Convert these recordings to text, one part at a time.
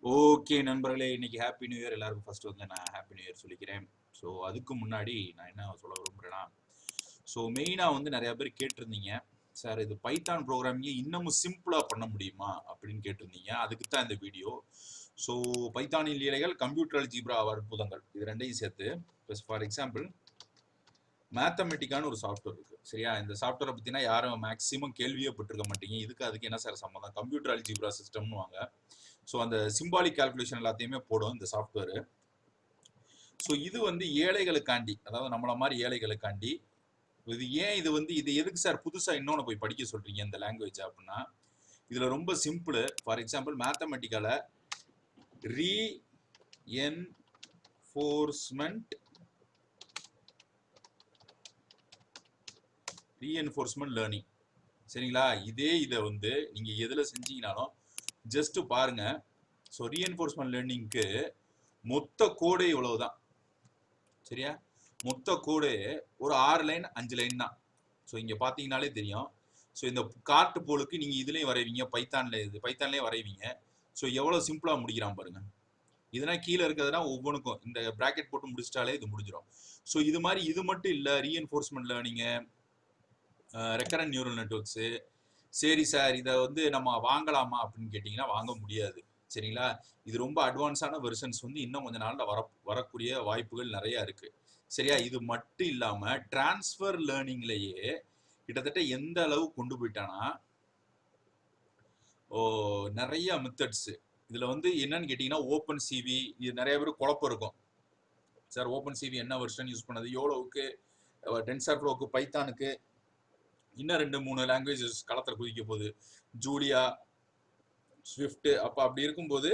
Okay நண்பர்களே, இன்னைக்கு happy new year. எல்லாருக்கும் ஃபர்ஸ்ட் வந்து நான் ஹாப்பி நியூ இயர் சொல்லிக்கிறேன். ஸோ அதுக்கு முன்னாடி நான் என்ன சொல்ல விரும்புகிறேன்னா, ஸோ மெயினாக வந்து நிறையா பேர் கேட்டிருந்தீங்க, சார் இது பைத்தான் ப்ரோக்ராமிங்கை இன்னமும் சிம்பிளாக பண்ண முடியுமா அப்படின்னு கேட்டிருந்தீங்க. அதுக்கு தான் இந்த வீடியோ. ஸோ பைத்தானின் லீலைகள், கம்ப்யூட்டர் அல்ஜீப்ரா அற்புதங்கள், இது ரெண்டையும் சேர்த்து ப்ளஸ் ஃபார் எக்ஸாம்பிள் மேத்தமெட்டிக்கான்னு ஒரு சாஃப்ட்வேர் இருக்குது. சரியா, இந்த சாஃப்ட்வேரை பற்றினா யாரும் மேக்ஸிமம் கேள்வியே பட்டிருக்க மாட்டீங்க. அதுக்கு என்ன சார் சம்மந்தம்? கம்ப்யூட்டர் அல்ஜீப்ரா சிஸ்டம்னு வாங்க. ஸோ அந்த சிம்பாலிக் கால்குலேஷன் எல்லாத்தையுமே போடும் இந்த சாஃப்ட்வேரு. ஸோ இது வந்து ஏழைகளுக்காண்டி, அதாவது நம்மள மாதிரி ஏழைகளுக்காண்டி. இது எதுக்கு சார் புதுசாக இன்னொன்று போய் படிக்க சொல்றீங்க இந்த லாங்குவேஜ் அப்படின்னா, இதில் ரொம்ப சிம்பிள். ஃபார் எக்ஸாம்பிள் மேத்தமெட்டிக்கால ரீஎன்ஃபோர்ஸ்மெண்ட் லேர்னிங். சரிங்களா, இதை வந்து நீங்கள் எதில் செஞ்சீங்கனாலும் ஜஸ்ட் பாருங்க. ஸோ ரீஎன்ஃபோர்ஸ்மெண்ட் லேர்னிங்க்கு மொத்த கோடு இவ்வளவுதான். சரியா, மொத்த கோடு ஒரு 6 லைன் 5 லைன் தான். ஸோ இங்கே பார்த்தீங்கனாலே தெரியும். ஸோ இந்த கார்ட் போலுக்கு நீங்கள் இதுலேயும் வரைவீங்க, பைத்தான்லேயே வரைவீங்க. ஸோ எவ்வளோ சிம்பிளாக முடிக்கிறான் பாருங்க. இதெல்லாம் கீழே இருக்கிறதுனா ஒவ்வொன்றுக்கும் இந்த ப்ராக்கெட் போட்டு முடிச்சிட்டாலே இது முடிஞ்சிடும். ஸோ இது மாதிரி இது மட்டும் இல்லை, reinforcement learning, recurrent neural networks. சரி சார், இதை வந்து நம்ம வாங்கலாமா அப்படின்னு கேட்டிங்கன்னா வாங்க முடியாது. சரிங்களா, இது ரொம்ப அட்வான்ஸான வெர்ஷன்ஸ் வந்து இன்னும் கொஞ்ச நாளில் வரக்கூடிய வாய்ப்புகள் நிறையா இருக்குது. சரியா, இது மட்டும் இல்லாமல் டிரான்ஸ்ஃபர் லேர்னிங்லேயே கிட்டத்தட்ட எந்த அளவு கொண்டு போயிட்டானா, நிறைய மெத்தட்ஸு. இதில் வந்து என்னன்னு கேட்டிங்கன்னா ஓப்பன் சிவி, இது நிறைய பேர் குழப்பம் இருக்கும். சார் ஓப்பன் சிவி என்ன வெர்ஷன் யூஸ் பண்ணது? யோலோவுக்கு, டென்சர் ஃப்ளோவுக்கு, பைத்தானுக்கு இன்னும் 2-3 லாங்குவேஜஸ் களத்தில் குதிக்க போகுது, ஜூலியா, ஸ்விஃப்ட். அப்போ அப்படி இருக்கும்போது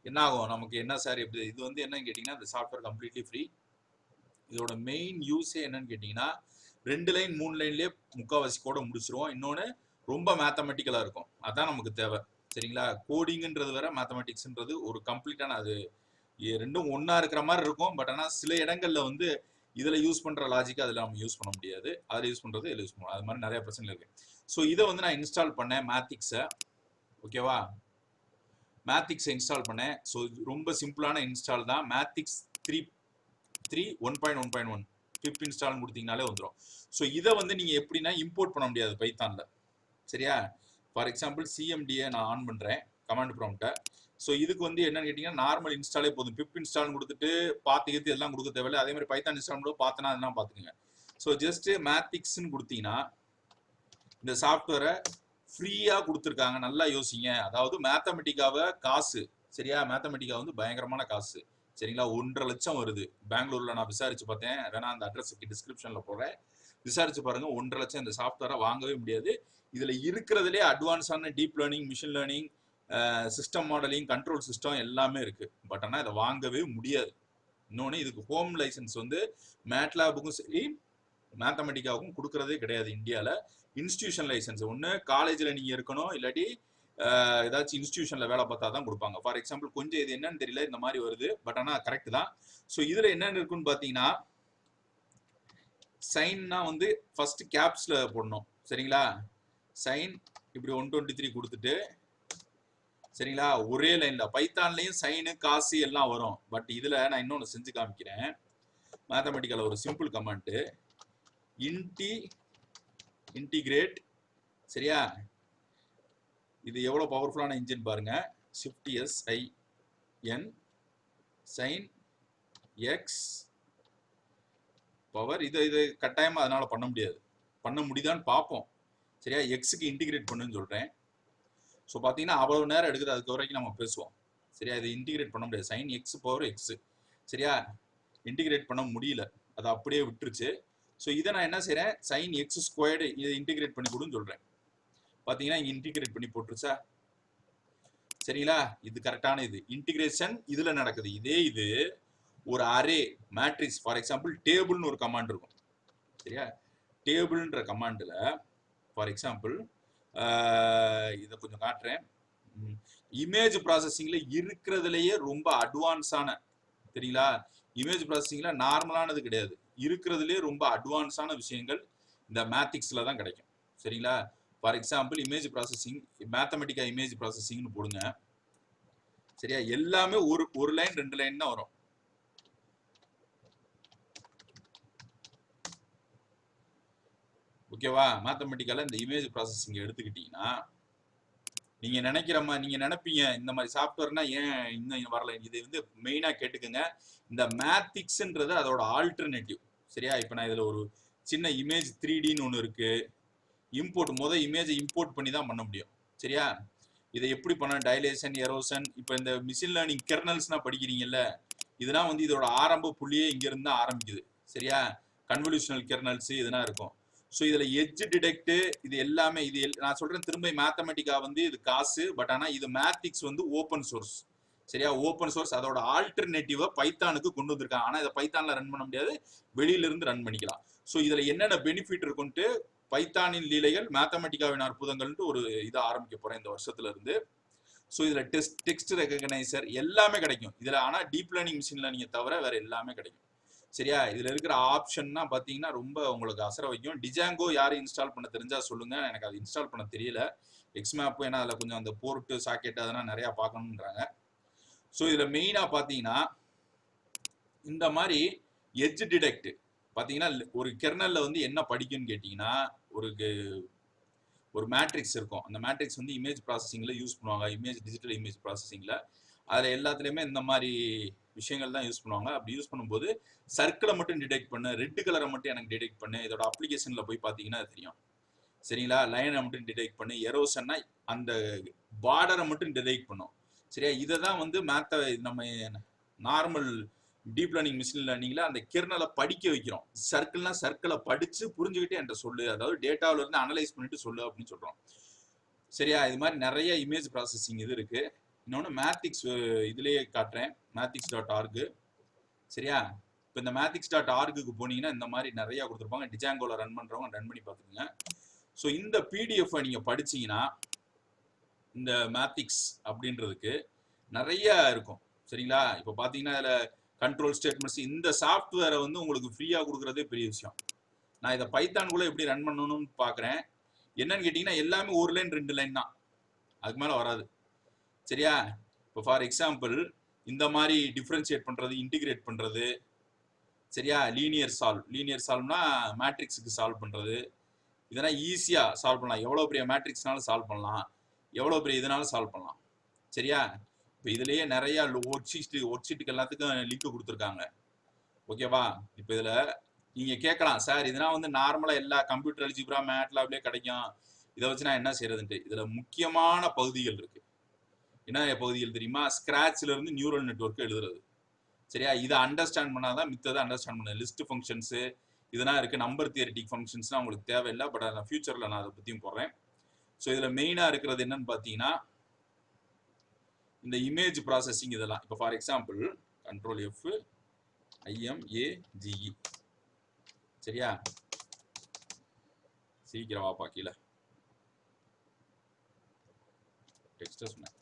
என்ன ஆகும் நமக்கு? என்ன சார் எப்படி இது வந்து என்னன்னு கேட்டிங்கன்னா, இந்த சாஃப்ட்வேர் கம்ப்ளீட்லி ஃப்ரீ. இதோட மெயின் யூஸே என்னன்னு கேட்டிங்கன்னா, 2 லைன் 3 லைன்லேயே முக்கால்வாசி கோட முடிச்சிருவோம். இன்னொன்று ரொம்ப மேத்தமெட்டிக்கலாக இருக்கும், அதான் நமக்கு தேவை. சரிங்களா, கோடிங்ன்றது வேற, மேத்தமெட்டிக்ஸ்ன்றது ஒரு கம்ப்ளீட்டான, அது ரெண்டும் ஒன்றா இருக்கிற மாதிரி இருக்கும். பட் ஆனால் சில இடங்களில் வந்து இதில் யூஸ் பண்ணுற லாஜிக்கு அதில் நம்ம யூஸ் பண்ண முடியாது, அதில் யூஸ் பண்ணுறது இதில் யூஸ் பண்ணணும். அது மாதிரி நிறைய பிரச்சனை இருக்குது. ஸோ இதை வந்து நான் இன்ஸ்டால் பண்ணேன் மேத்திக்ஸை. ஓகேவா, மேத்திக்ஸ் இன்ஸ்டால் பண்ணேன். ஸோ ரொம்ப சிம்பிளான இன்ஸ்டால் தான். மேத்திக்ஸ் 3 1.1.1 பிப் இன்ஸ்டால் கொடுத்தீங்கனாலே வந்துடும். ஸோ இதை வந்து நீங்கள் எப்படின்னா இம்போர்ட் பண்ண முடியாது பைத்தானில். சரியா, ஃபார் எக்ஸாம்பிள் சிஎம்டியை நான் ஆன் பண்ணுறேன் கமாண்ட் ப்ராம்ப்டை. ஸோ இதுக்கு வந்து என்னன்னு கேட்டிங்கன்னா நார்மல் இன்ஸ்டாலே போதும். பிப் இன்ஸ்டால் கொடுத்துட்டு பார்த்து எல்லாம் கொடுக்க தேவையில்லை. அதே மாதிரி பைத்தான் இன்ஸ்டால் கூட பார்த்தனா அதெல்லாம் பார்த்துக்குங்க. ஸோ ஜஸ்ட் மேத்திக்ஸ்ன்னு கொடுத்தீங்கன்னா இந்த சாஃப்ட்வேரை ஃப்ரீயாக கொடுத்துருக்காங்க. நல்லா யோசிங்க. அதாவது மேத்தமெட்டிக்காவை காசு, சரியா, மேத்தமெட்டிக்கா வந்து பயங்கரமான காசு. சரிங்களா, 1.5 லட்சம் வருது பெங்களூரில். நான் விசாரிச்சு பார்த்தேன், வேணா அந்த அட்ரஸுக்கு டிஸ்கிரிப்ஷனில் போடுறேன், விசாரிச்சு பாருங்க. 1.5 லட்சம் இந்த சாஃப்ட்வேரை வாங்கவே முடியாது. இதில் இருக்கிறதுலே அட்வான்ஸான deep learning, machine learning, system modelling, control system எல்லாமே இருக்கு. பட் ஆனால் இதை வாங்கவே முடியாது. இன்னொன்று, இதுக்கு ஹோம் லைசன்ஸ் வந்து மேட்லாபுக்கும் சரி மேத்தமெட்டிக்காவுக்கும் கொடுக்கறதே கிடையாது இந்தியாவில். இன்ஸ்டியூஷன் லைசன்ஸ் ஒன்று காலேஜில் நீங்கள் இருக்கணும், இல்லாட்டி ஏதாச்சும் இன்ஸ்டியூஷனில் வேலை பார்த்தா தான் கொடுப்பாங்க. ஃபார் எக்ஸாம்பிள் கொஞ்சம் இது என்னன்னு தெரியல, இந்த மாதிரி வருது. பட் ஆனால் கரெக்ட் தான். ஸோ இதில் என்னென்னு இருக்குன்னு பார்த்தீங்கன்னா, சைன்னா வந்து ஃபர்ஸ்ட் கேப்ஸில் போடணும். சரிங்களா, சைன் இப்படி 123 கொடுத்துட்டு, சரிங்களா, ஒரே லைனில். பைத்தான்லையும் சைனு காசு எல்லாம் வரும். பட் இதில் நான் இன்னொன்று செஞ்சு காமிக்கிறேன். மேத்தமெட்டிக்கலில் ஒரு சிம்பிள் கமெண்ட்டு, இன்டிகிரேட். சரியா, இது எவ்வளோ பவர்ஃபுல்லான இன்ஜின் பாருங்க. Shift SIN sine x power. இது கட்டாயமாக அதனால பண்ண முடியாது. பண்ண முடியுதான்னு பார்ப்போம். சரியா, எக்ஸுக்கு இன்டிகிரேட் பண்ணுன்னு சொல்கிறேன். ஸோ பார்த்தீங்கன்னா அவ்வளோ நேரம் எடுக்குது, அதுக்கு வரைக்கும் நம்ம பேசுவோம். சரியா, இது இன்டிகிரேட் பண்ண முடியாது. Sine x power x. சரியா, இன்டிகிரேட் பண்ண முடியல, அதை அப்படியே விட்டுருச்சு. ஸோ இதை நான் என்ன செய்கிறேன், சைன் எக்ஸ் ஸ்கொயர்டு இதை இன்டிகிரேட் பண்ணி கொடுன்னு சொல்கிறேன். பார்த்தீங்கன்னா இங்கே இன்டிகிரேட் பண்ணி போட்டுருச்சா? சரிங்களா, இது கரெக்டான இது இன்டிகிரேஷன் இதில் நடக்குது. இது ஒரு அரே மேட்ரிக்ஸ், ஃபார் எக்ஸாம்பிள் டேபிள்னு ஒரு கமாண்ட் இருக்கும். சரியா, டேபிள்ன்ற கமாண்டில் ஃபார் எக்ஸாம்பிள் இதை கொஞ்சம் காட்டுறேன். இமேஜ் ப்ராசஸிங்கில் இருக்கிறதுலையே ரொம்ப அட்வான்ஸான, சரிங்களா, இமேஜ் ப்ராசஸிங்கில் நார்மலானது கிடையாது, இருக்கிறதுலே ரொம்ப அட்வான்ஸான விஷயங்கள் இந்த மேத்திக்ஸில் தான் கிடைக்கும். சரிங்களா, ஃபார் எக்ஸாம்பிள் இமேஜ் ப்ராசஸிங், மேத்தமெட்டிக்கா இமேஜ் ப்ராசஸிங்னு போடுங்க. சரியா? எல்லாமே ஒரு லைன் 2 லைன் தான் வரும். ஓகேவா? மேத்தமெட்டிக்கலா இந்த இமேஜ் ப்ராசஸிங் எடுத்துக்கிட்டீங்கன்னா நீங்க நினைக்கிற மாதிரி நீங்க நினைப்பீங்க இந்த மாதிரி சாஃப்ட்வேர்னா ஏன் இன்னும் வரல. இது வந்து மெயினா கேட்டுக்குங்க. இந்த மேத்திக்ஸ்ன்றது அதோட ஆல்டர்னேட்டிவ். சரியா? இப்போ நான் இதுல ஒரு சின்ன இமேஜ் 3Dன்னு ஒன்று இருக்கு. இம்போர்ட் இமேஜை இம்போர்ட் பண்ணி தான் பண்ண முடியும். சரியா? இதை எப்படி பண்ண டைலேஷன் எரோஷன் இப்போ இந்த மிஷின் லேர்னிங் கெர்னல்ஸ்னா படிக்கிறீங்கல்ல, இதெல்லாம் வந்து இதோட ஆரம்ப புள்ளியே இங்க இருந்து தான் ஆரம்பிக்குது. சரியா? கன்வல்யூஷனல் கெர்னல்ஸ் இதெல்லாம் இருக்கும். ஸோ இதுல எட்ஜ் டிடெக்ட் இது எல்லாமே இது நான் சொல்றேன் திரும்ப மேத்தமெட்டிக்கா வந்து இது காசு. பட் ஆனா இது மேத்திக்ஸ் வந்து ஓப்பன் சோர்ஸ். சரியா? ஓப்பன் சோர்ஸ் அதோட ஆல்டர்னேட்டிவா பைத்தானுக்கு கொண்டு வந்திருக்காங்க. ஆனா இதை பைத்தான்ல ரன் பண்ண முடியாது, வெளியில இருந்து ரன் பண்ணிக்கலாம். ஸோ இதுல என்னென்ன பெனிஃபிட் இருக்குன்ட்டு பைத்தானின் லீலைகள் மேத்தமெட்டிக்காவின் அற்புதங்கள்னு ஒரு இதை ஆரம்பிக்க போறேன் இந்த வருஷத்துல இருந்து. ஸோ இதுல டெக்ஸ்ட் ரெகனைசர் எல்லாமே கிடைக்கும் இதுல. ஆனா டீப் லேர்னிங் மிஷின் லேர்னிங்கை தவிர வேற எல்லாமே கிடைக்கும். சரியா? இதுல இருக்கிற ஆப்ஷன்னா பாத்தீங்கன்னா ரொம்ப உங்களுக்கு அசர வைக்கும். டிஜாங்கோ யாரும் இன்ஸ்டால் பண்ண தெரிஞ்சா சொல்லுங்க. எனக்கு அது இன்ஸ்டால் பண்ண தெரியல. எக்ஸ்மேப் ஏன்னா அதில் கொஞ்சம் அந்த போர்ட்டு சாக்கெட் அதெல்லாம் நிறைய பார்க்கணுன்றாங்க. ஸோ இதுல மெயினா பாத்தீங்கன்னா இந்த மாதிரி எட்ஜ் டிடெக்ட் பாத்தீங்கன்னா ஒரு கெர்னல்ல வந்து என்ன படிக்கும்னு கேட்டீங்கன்னா ஒரு மேட்ரிக்ஸ் இருக்கும். அந்த மேட்ரிக்ஸ் வந்து இமேஜ் ப்ராசஸிங்ல யூஸ் பண்ணுவாங்க. டிஜிட்டல் இமேஜ் ப்ராசஸிங்ல அதில் எல்லாத்துலேயுமே இந்த மாதிரி விஷயங்கள் தான் யூஸ் பண்ணுவாங்க. அப்படி யூஸ் பண்ணும்போது சர்க்கிளை மட்டும் டிடெக்ட் பண்ணு, ரெட் கலரை மட்டும் எனக்கு டிடெக்ட் பண்ணு. இதோட அப்ளிகேஷன்ல போய் பார்த்தீங்கன்னா தெரியும். சரிங்களா? லைனை மட்டும் டிடெக்ட் பண்ணு. எரோஷன்னா அந்த பார்டரை மட்டும் டிடெக்ட் பண்ணும். சரியா? இதை தான் வந்து நம்ம நார்மல் டீப் லேர்னிங் மிஷின் லேர்னிங்ல அந்த கெர்னலை படிக்க வைக்கிறோம். சர்க்கிள்னா சர்க்கிளை படிச்சு புரிஞ்சுக்கிட்டு என்கிட்ட சொல்லு, அதாவது டேட்டாவில இருந்து அனலைஸ் பண்ணிட்டு சொல்லு அப்படின்னு சொல்றோம். சரியா? இது மாதிரி நிறைய இமேஜ் ப்ராசஸிங் இது இருக்கு. இன்னொன்று மேத்திக்ஸ் இதுலேயே காட்டுறேன், mathix.org. சரியா? இப்போ இந்த mathix.org போனீங்கன்னா இந்த மாதிரி நிறைய கொடுத்துருப்பாங்க. டிஜாங்கோல ரன் பண்றவங்க ரன் பண்ணி பார்த்துக்குங்க. ஸோ இந்த பிடிஎஃப் நீங்க படிச்சீங்கன்னா இந்த மேத்திக்ஸ் அப்படின்றதுக்கு நிறைய இருக்கும். சரிங்களா? இப்போ பார்த்தீங்கன்னா அதில் கண்ட்ரோல் ஸ்டேட்மெண்ட்ஸ் இந்த சாஃப்ட்வேரை வந்து உங்களுக்கு ஃப்ரீயா கொடுக்குறதே பெரிய விஷயம். நான் இதை பைத்தான்குள்ள எப்படி ரன் பண்ணணும்னு பார்க்குறேன். என்னன்னு கேட்டிங்கன்னா எல்லாமே ஒரு லைன் 2 லைன் தான், அதுக்கு மேலே வராது. சரியா? இப்போ ஃபார் எக்ஸாம்பிள் இந்த மாதிரி டிஃபரன்ஷியேட் பண்றது, இன்டிகிரேட் பண்றது, சரியா? லீனியர் சால்வ்னா மேட்ரிக்ஸுக்கு சால்வ் பண்றது, இதெல்லாம் ஈஸியா சால்வ் பண்ணலாம். எவ்வளோ பெரிய மேட்ரிக்ஸ்னாலும் சால்வ் பண்ணலாம், எவ்வளோ பெரிய இதனாலும் சால்வ் பண்ணலாம். சரியா? இப்போ இதுலயே நிறைய ஒர்க் ஷீட்டுக்கு எல்லாத்துக்கும் லிங்க் கொடுத்துருக்காங்க. ஓகேவா? இப்போ இதுல நீங்க கேட்கலாம், சார் இதெல்லாம் வந்து நார்மலா எல்லா கம்ப்யூட்டர் அல்ஜிப்ரா மேட்லாப்லயே கிடைக்கும், இதை வச்சு நான் என்ன செய்யறதுன்ட்டு. இதுல முக்கியமான பகுதிகள் இருக்கு. என்ன பகுதிகள் தெரியுமா? ஸ்கிராச்ல இருந்து நியூரல் நெட்வொர்க் எழுதுறது. சரியா? இதை அண்டர்ஸ்டாண்ட் பண்ணாதான் மித்ததை அண்டர்ஸ்டாண்ட் பண்ண. லிஸ்ட் ஃபங்க்ஷன்ஸ் இதெல்லாம் இருக்கு. நம்பர் தியரிட்டிக் ஃபங்க்ஷன்ஸ்லாம் உங்களுக்கு தேவையில்லை. பட் நான் ஃபியூச்சர்ல நான் அதை பத்தியும் போடுறேன். ஸோ இதுல மெயினா இருக்கிறது என்னன்னு பாத்தீங்கன்னா இந்த இமேஜ் ப்ராசஸிங் இதெல்லாம். இப்போ for example control F IMAGE. சரியா? சீக்கிரம் வாப்பா கீழே டெக்ஸ்ட் சொன்னேன்.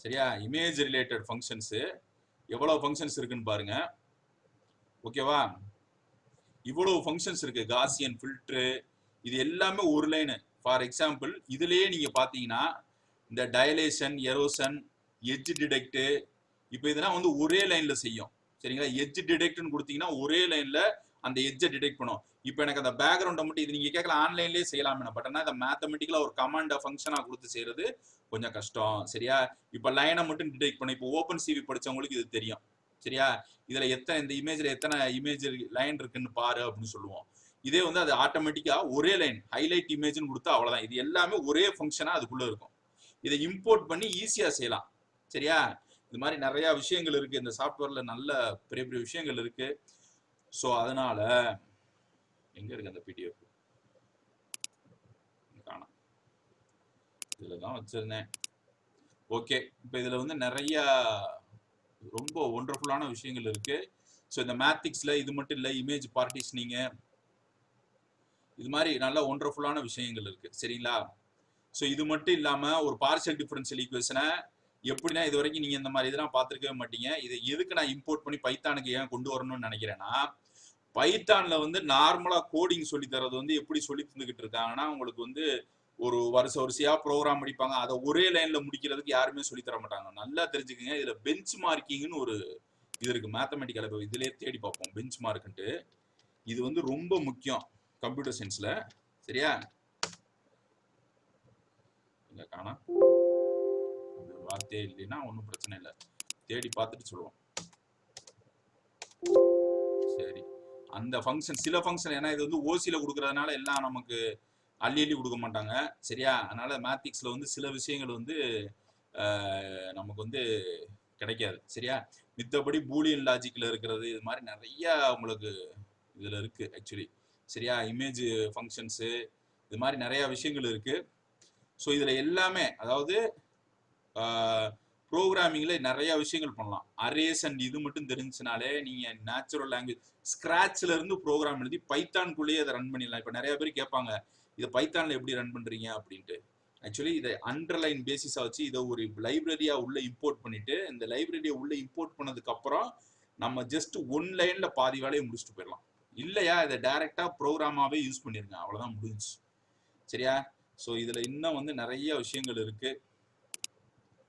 சரியா? இமேஜ் ரிலேட்டட் ஃபங்க்ஷன்ஸ் எவ்வளவு ஃபங்க்ஷன்ஸ் இருக்குன்னு பாருங்க. ஓகேவா? இவ்வளவு ஃபங்க்ஷன்ஸ் இருக்கு. காசியன் ஃபில்டர் இது எல்லாமே ஒரு லைனு. ஃபார் எக்ஸாம்பிள் இதுலயே நீங்க பாத்தீங்கன்னா இந்த டைலேஷன், எரோஷன், எட்ஜ் டிடெக்ட், இப்போ இதெல்லாம் வந்து ஒரே லைன்ல செய்யும். சரிங்களா? எட்ஜ் டிடெக்ட்னு கொடுத்தீங்கன்னா ஒரே லைன்ல அந்த எட்ஜை டிடெக்ட் பண்ணும். இப்போ எனக்கு அந்த பேக்ரவுண்டை மட்டும் இது நீங்க கேட்கலாம் ஆன்லைன்லேயே செய்யலாமே. பட் ஆனால் இந்த மேத்தமெட்டிக்கலா ஒரு கமாண்டை ஃபங்க்ஷனா கொடுத்து செய்யறது கொஞ்சம் கஷ்டம். சரியா? இப்போ லைனை மட்டும் டிடெக்ட் பண்ணும். இப்போ ஓப்பன் சிவி படிச்சவங்களுக்கு இது தெரியும். சரியா? இதுல இந்த இமேஜ்ல எத்தனை இமேஜ் லைன் இருக்குன்னு பாரு அப்படின்னு சொல்லுவோம். இதே வந்து அது ஆட்டோமேட்டிக்கா ஒரே லைன் ஹைலைட் இமேஜ்னு கொடுத்தா அவ்வளவுதான். இது எல்லாமே ஒரே ஃபங்க்ஷனா அதுக்குள்ள இருக்கும். இதை இம்போர்ட் பண்ணி ஈஸியா செய்யலாம். சரியா? இது மாதிரி நிறைய விஷயங்கள் இருக்கு இந்த சாஃப்ட்வேர்ல. நல்ல பெரிய பெரிய விஷயங்கள் இருக்கு. ஸோ அதனால எங்க இருக்கு அந்த பிடிஎஃப்? காணோம். இதுலதான் வச்சிருந்தேன். ஓகே, இப்போ இதுல வந்து நிறைய ரொம்ப ஒண்டர்ஃபுல்லான விஷயங்கள் இருக்கு. ஸோ இந்த மேத்திக்ஸ்ல இது மட்டும் இல்லை, இமேஜ் பார்ட்டிஷனிங் இது மாதிரி நல்ல ஒண்டர்ஃபுல்லான விஷயங்கள் இருக்கு. சரிங்களா? ஸோ இது மட்டும் இல்லாம ஒரு பார்ஷியல் டிஃபரன்ஷியல் ஈக்குவேஷனை எப்படின்னா இது வரைக்கும் நீங்க இந்த மாதிரி இதெல்லாம் பார்த்துருக்கவே மாட்டீங்க. இது எதுக்கு நான் இம்போர்ட் பண்ணி பைத்தானுக்கு ஏன் கொண்டு வரணும்னு நினைக்கிறேன்னா, பைத்தான்ல வந்து நார்மலா கோடிங் சொல்லி தரது வந்து எப்படி சொல்லி தந்துகிட்டு இருக்காங்கன்னா உங்களுக்கு வந்து ஒரு வரிசையா ப்ரோக்ராம் முடிப்பாங்க. அதை ஒரே லைன்ல முடிக்கிறதுக்கு யாருமே சொல்லி தர மாட்டாங்க. நல்லா தெரிஞ்சுக்கங்க. இதுல பெஞ்ச் மார்க்கிங்னு ஒரு இது இருக்கு மேத்தமெட்டிக்கல். இதுலயே தேடி பார்ப்போம் பெஞ்ச் மார்க்ன்ட்டு. இது வந்து ரொம்ப முக்கியம் கம்ப்யூட்டர் சயின்ஸ்ல. சரியா? இங்க காணா அப்படி ஒரு வார்த்தையே இல்லைன்னா ஒன்றும் பிரச்சனை இல்லை, தேடி பார்த்துட்டு சொல்லுவோம். சரி, அந்த ஃபங்க்ஷன் சில ஃபங்க்ஷன், ஏன்னா இது வந்து ஓசியில கொடுக்கறதுனால எல்லாம் நமக்கு அள்ளி கொடுக்க மாட்டாங்க. சரியா? அதனால மேத்திக்ஸ்ல வந்து சில விஷயங்கள் வந்து நமக்கு வந்து கிடைக்காது. சரியா? மித்தபடி பூலியன் லாஜிக்ல இருக்கிறது இது மாதிரி நிறைய உங்களுக்கு இதுல இருக்கு ஆக்சுவலி. சரியா? இமேஜ் ஃபங்க்ஷன்ஸு இது மாதிரி நிறைய விஷயங்கள் இருக்கு. ஸோ இதுல எல்லாமே, அதாவது ப்ரோக்ராமிங்ல நிறைய விஷயங்கள் பண்ணலாம். அரேஸ் அண்ட் இது மட்டும் தெரிஞ்சுனாலே நீங்க நேச்சுரல் லாங்குவேஜ் ஸ்கிராச்ல இருந்து ப்ரோக்ராம் எழுதி பைத்தான்குள்ளேயே அதை ரன் பண்ணிடலாம். இப்போ நிறைய பேர் கேட்பாங்க, இதை பைத்தான்ல எப்படி ரன் பண்றீங்க அப்படின்ட்டு. ஆக்சுவலி இதை அண்டர்லைன் பேசிஸா வச்சு இதை ஒரு லைப்ரரியா உள்ள இம்போர்ட் பண்ணிட்டு, இந்த லைப்ரரியை உள்ள இம்போர்ட் பண்ணதுக்கு அப்புறம் நம்ம ஜஸ்ட் ஒன் லைன்ல பாதி வேலையை முடிச்சுட்டு போயிடலாம். இல்லையா இதை டைரக்டா ப்ரோக்ராமாவே யூஸ் பண்ணிருங்க, அவ்வளவுதான் முடிஞ்சு. சரியா? ஸோ இதுல இன்னும் வந்து நிறைய விஷயங்கள் இருக்கு.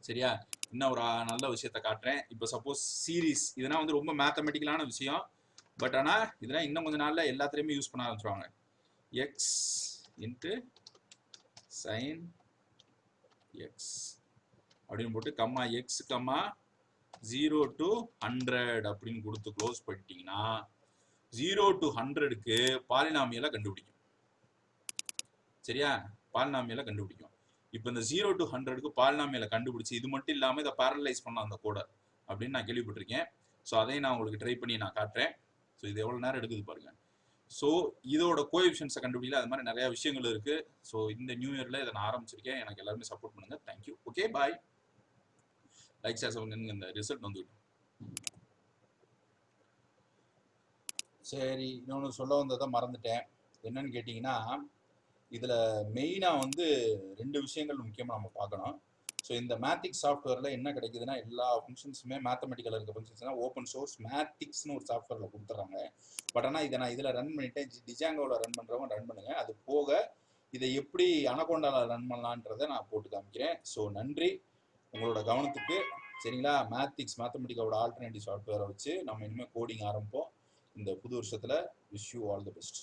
சரியா? இன்னும் ஒரு நல்ல விஷயத்த காட்டுறேன். இப்போ சப்போஸ் சீரீஸ் இதெல்லாம் வந்து ரொம்ப மேத்தமெட்டிக்கலான விஷயம். பட் ஆனால் இதெல்லாம் இன்னும் கொஞ்ச நாள்ல எல்லாத்துலேயுமே யூஸ் பண்ண ஆரம்பிச்சுவாங்க. எக்ஸ் இன்ட்டு சைன் எக்ஸ் அப்படின்னு போட்டு கம்மா எக்ஸ் கம்மா 0 to 100 அப்படின்னு கொடுத்து க்ளோஸ் பண்ணிட்டீங்கன்னா 0 to 100க்கு பாலினாமியலை கண்டுபிடிக்கும். சரியா? பாலினாமியலை கண்டுபிடிக்கும். இப்போ இந்த 0 to 100க்கு பாலினாமியலை கண்டுபிடிச்சு இது மட்டும் இல்லாமல் இதை பேரலைஸ் பண்ணலாம் அந்த கோடை அப்படின்னு நான் கேள்விப்பட்டிருக்கேன். ஸோ அதையும் நான் உங்களுக்கு ட்ரை பண்ணி நான் காட்டுறேன். ஸோ இது எவ்வளோ நேரம் எடுக்குது பாருங்க. ஸோ இதோட கோஎஃபிஷியன்ஸை கண்டுபிடிக்கல, அது மாதிரி நிறைய விஷயங்கள் இருக்கு. ஸோ இந்த நியூ இயர்ல இதை நான் ஆரம்பிச்சிருக்கேன். எனக்கு எல்லாருமே சப்போர்ட் பண்ணுங்க. தேங்க்யூ. ஓகே, பாய். லைக் ஷேர் பண்ணுங்க. இந்த ரிசல்ட் வந்துவிடும். சரி, இன்னொன்று சொல்ல வந்ததை மறந்துட்டேன். என்னன்னு கேட்டிங்கன்னா, இதில் மெயினாக வந்து 2 விஷயங்கள் முக்கியமாக நம்ம பார்க்கணும். ஸோ இந்த மேத்திக்ஸ் சாஃப்ட்வேரில் என்ன கிடைக்குதுன்னா, எல்லா ஃபங்க்ஷன்ஸுமே மேத்தமெட்டிக்கல் இருக்க ஃபங்க்ஷன்ஸ்னால் ஓப்பன் சோர்ஸ் மேத்திக்ஸ்னு ஒரு சாஃப்ட்வேரில் கொடுத்துட்றாங்க. பட் ஆனால் இதை நான் இதில் ரன் பண்ணிட்டேன். டிஜாங்கோவில் ரன் பண்ணுறவங்க ரன் பண்ணுங்கள். அது போக இதை எப்படி அனகோண்டாவில் ரன் பண்ணலான்றதை நான் போட்டு காமிக்கிறேன். ஸோ நன்றி உங்களோட கவனத்துக்கு. சரிங்களா? மேத்தமெட்டிக்கோட ஆல்டர்னேட்டிவ் சாஃப்ட்வேரை வச்சு நம்ம இனிமேல் கோடிங் ஆரம்பிப்போம் இந்த புது வருஷத்தில். Wish you all the best.